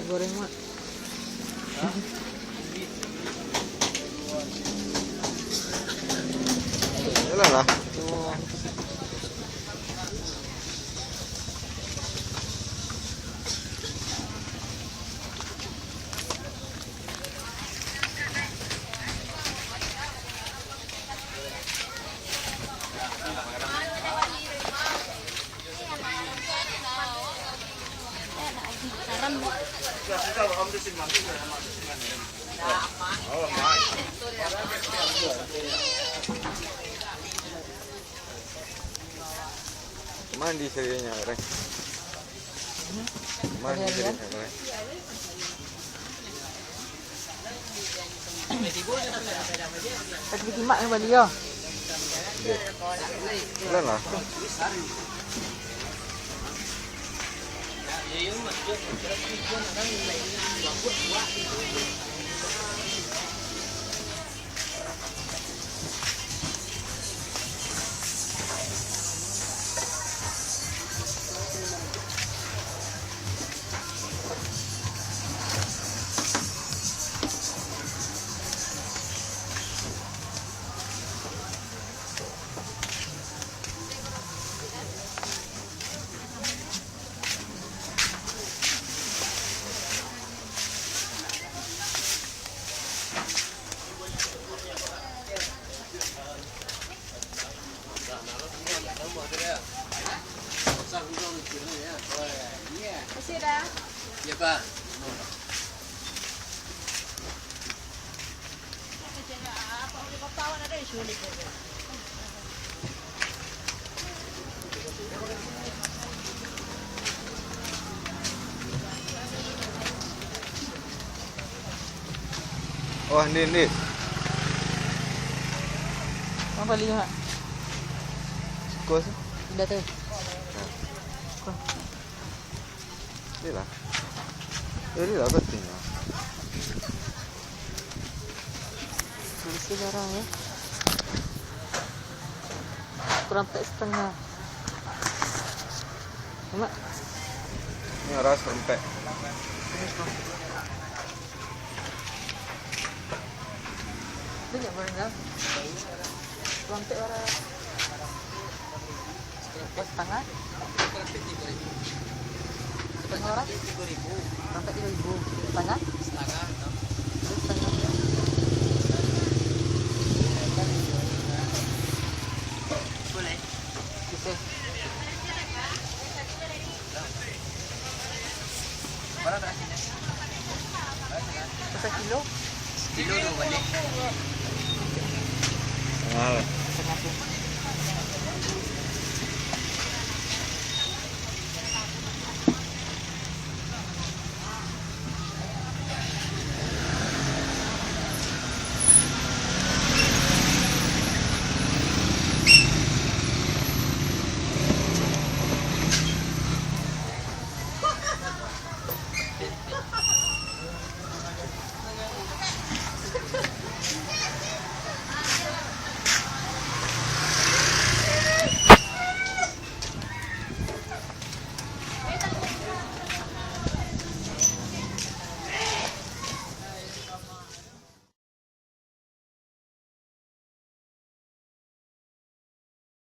goreng mak. Jalan lah. Tuh. Mandi serinya orang. Mandi serinya orang. Tapi timak ni balik ya. Jalan lah. Masih dah? Ya, Pak. Apa boleh bapak awak ada isu ni? Oh, ni. Apa balik mak? Kos. Dah tu. Ni lah. Ini lah pentingnya. Tulis sekarang ya. Kurang 4,5. Mak. Ini ras rempek. Banyak barang dah. Lantai barang. Setengah. Setengah orang? 3,000. Sampai 3,000. Setengah? Setengah. Setengah. Boleh. Bisa. Berapa rasanya? Pasal kilo? Kilo tu balik. Mahal. Setengah tu.